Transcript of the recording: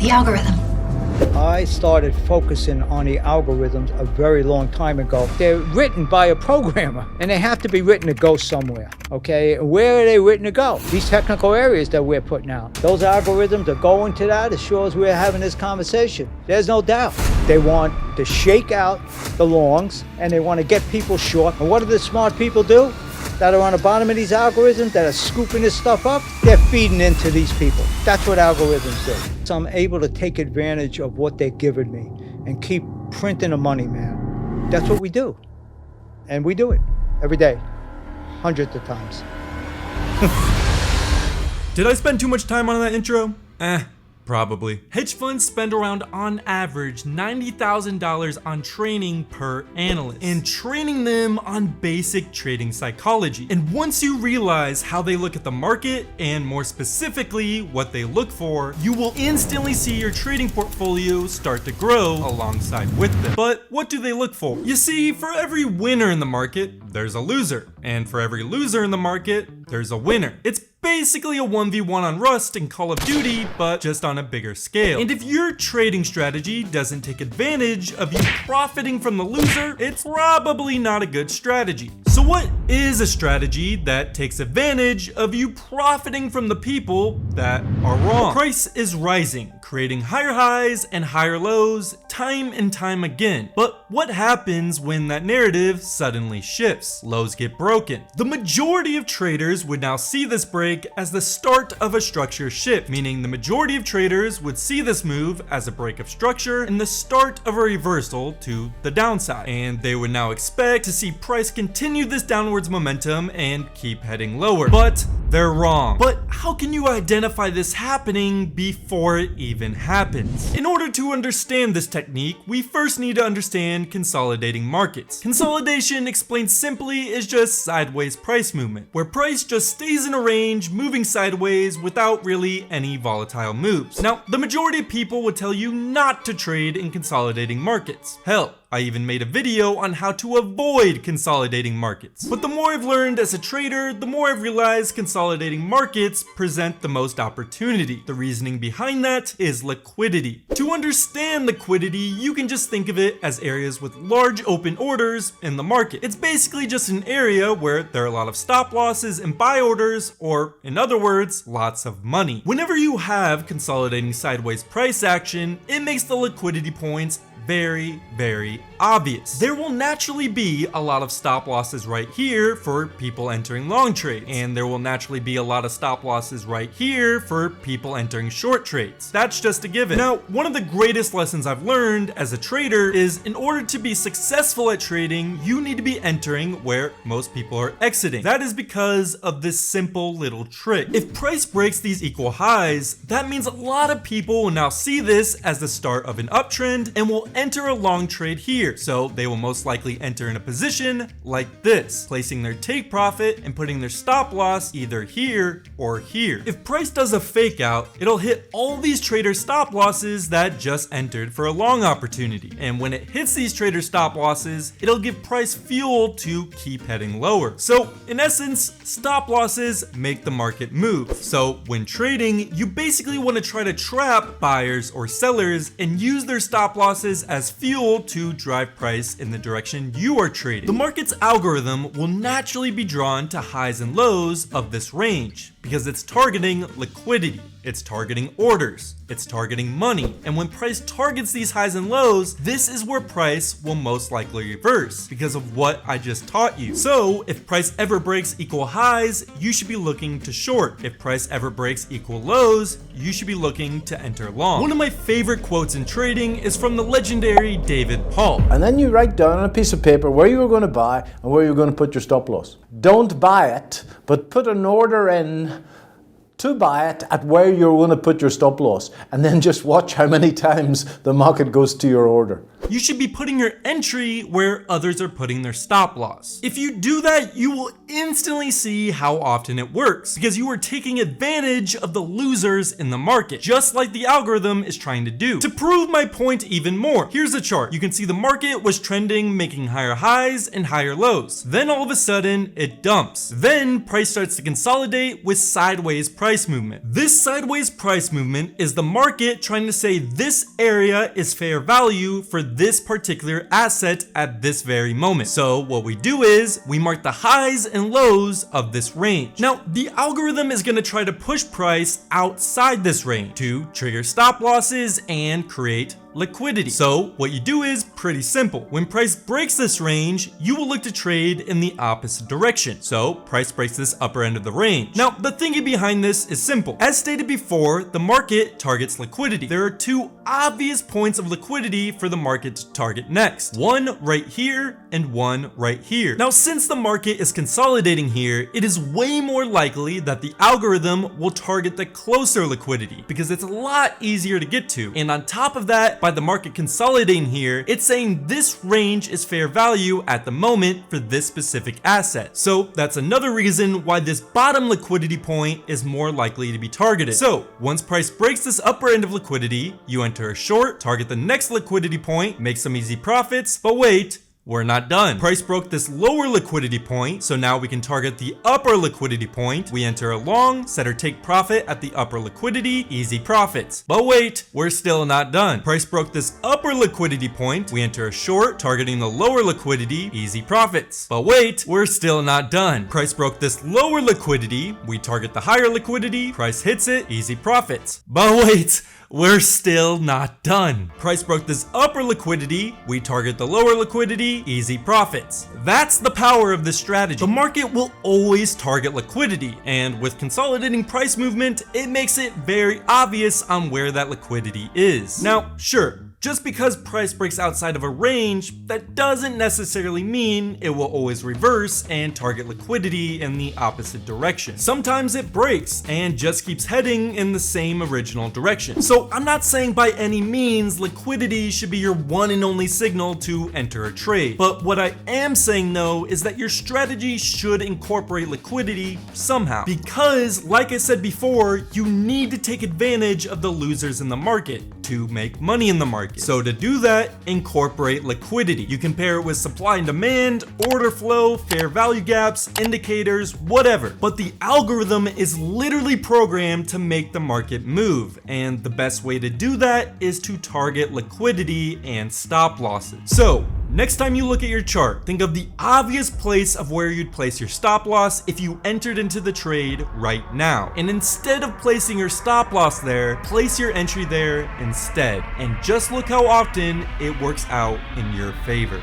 The algorithm. I started focusing on the algorithms a very long time ago. They're written by a programmer, and they have to be written to go somewhere, okay? Where are they written to go? These technical areas that we're putting out. Those algorithms are going to that as sure as we're having this conversation. There's no doubt. They want to shake out the longs, and they want to get people short. And what do the smart people do that are on the bottom of these algorithms that are scooping this stuff up? They're feeding into these people. That's what algorithms do. So I'm able to take advantage of what they're giving me and keep printing the money, man. That's what we do. And we do it every day, hundreds of times. Did I spend too much time on that intro? Probably. Hedge funds spend around, on average, $90,000 on training per analyst, and training them on basic trading psychology. And once you realize how they look at the market, and more specifically, what they look for, you will instantly see your trading portfolio start to grow alongside with them. But what do they look for? You see, for every winner in the market, there's a loser. And for every loser in the market, there's a winner. It's basically a 1v1 on Rust in Call of Duty, but just on a bigger scale. And if your trading strategy doesn't take advantage of you profiting from the loser, it's probably not a good strategy. So what is a strategy that takes advantage of you profiting from the people that are wrong? The price is rising, creating higher highs and higher lows time and time again. But what happens when that narrative suddenly shifts? Lows get broken. The majority of traders would now see this break as the start of a structure shift, meaning the majority of traders would see this move as a break of structure and the start of a reversal to the downside. And they would now expect to see price continue this downwards momentum and keep heading lower. But they're wrong. But how can you identify this happening before it even happens? In order to understand this technique, we first need to understand consolidating markets. Consolidation, explained simply, is just sideways price movement, where price just stays in a range, moving sideways without really any volatile moves. Now, the majority of people would tell you not to trade in consolidating markets. Hell, I even made a video on how to avoid consolidating markets. But the more I've learned as a trader, the more I've realized consolidating markets present the most opportunity. The reasoning behind that is liquidity. To understand liquidity, you can just think of it as areas with large open orders in the market. It's basically just an area where there are a lot of stop losses and buy orders, or in other words, lots of money. Whenever you have consolidating sideways price action, it makes the liquidity points very, very obvious. There will naturally be a lot of stop losses right here for people entering long trades, and there will naturally be a lot of stop losses right here for people entering short trades. That's just a given. Now, one of the greatest lessons I've learned as a trader is in order to be successful at trading, you need to be entering where most people are exiting. That is because of this simple little trick. If price breaks these equal highs, that means a lot of people will now see this as the start of an uptrend and will enter a long trade here. So they will most likely enter in a position like this, placing their take profit and putting their stop loss either here or here. If price does a fake out, it'll hit all these trader stop losses that just entered for a long opportunity. And when it hits these trader stop losses, it'll give price fuel to keep heading lower. So in essence, stop losses make the market move. So when trading, you basically want to try to trap buyers or sellers and use their stop losses as fuel to drive price in the direction you are trading. The market's algorithm will naturally be drawn to highs and lows of this range because it's targeting liquidity, it's targeting orders, it's targeting money. And when price targets these highs and lows, this is where price will most likely reverse because of what I just taught you. So if price ever breaks equal highs, you should be looking to short. If price ever breaks equal lows, you should be looking to enter long. One of my favorite quotes in trading is from the legendary David Paul. And then you write down on a piece of paper where you were going to buy and where you're going to put your stop loss. Don't buy it, but put an order in to buy it at where you're going to put your stop loss, and then just watch how many times the market goes to your order. you should be putting your entry where others are putting their stop loss. If you do that, you will instantly see how often it works, because you are taking advantage of the losers in the market, just like the algorithm is trying to do. To prove my point even more, here's a chart. You can see the market was trending, making higher highs and higher lows. Then all of a sudden, it dumps. Then price starts to consolidate with sideways price movement. This sideways price movement is the market trying to say this area is fair value for this particular asset at this very moment. So what we do is we mark the highs and lows of this range. Now, the algorithm is going to try to push price outside this range to trigger stop losses and create liquidity. So what you do is pretty simple. When price breaks this range, you will look to trade in the opposite direction. So price breaks this upper end of the range. Now, the thinking behind this is simple. As stated before, the market targets liquidity. There are two obvious points of liquidity for the market to target next. One right here and one right here. Now, since the market is consolidating here, it is way more likely that the algorithm will target the closer liquidity because it's a lot easier to get to. And on top of that, by the market consolidating here, it's saying this range is fair value at the moment for this specific asset. So that's another reason why this bottom liquidity point is more likely to be targeted. So once price breaks this upper end of liquidity, you enter a short, target the next liquidity point, make some easy profits, but wait, we're not done. Price broke this lower liquidity point, so now we can target the upper liquidity point. We enter a long, set or take profit at the upper liquidity, easy profits. But wait, we're still not done. Price broke this upper liquidity point. We enter a short, targeting the lower liquidity, easy profits. But wait, we're still not done. Price broke this lower liquidity. We target the higher liquidity. Price hits it, easy profits. But wait, we're still not done. Price broke this upper liquidity. We target the lower liquidity, easy profits. That's the power of this strategy. The market will always target liquidity, and with consolidating price movement, it makes it very obvious on where that liquidity is. Now, sure, just because price breaks outside of a range, that doesn't necessarily mean it will always reverse and target liquidity in the opposite direction. Sometimes it breaks and just keeps heading in the same original direction. So I'm not saying by any means liquidity should be your one and only signal to enter a trade. But what I am saying though is that your strategy should incorporate liquidity somehow. Because like I said before, you need to take advantage of the losers in the market to make money in the market. So to do that, incorporate liquidity. You can pair it with supply and demand, order flow, fair value gaps, indicators, whatever. But the algorithm is literally programmed to make the market move. And the best way to do that is to target liquidity and stop losses. So next time you look at your chart, think of the obvious place of where you'd place your stop loss if you entered into the trade right now. And instead of placing your stop loss there, place your entry there instead. And just look how often it works out in your favor.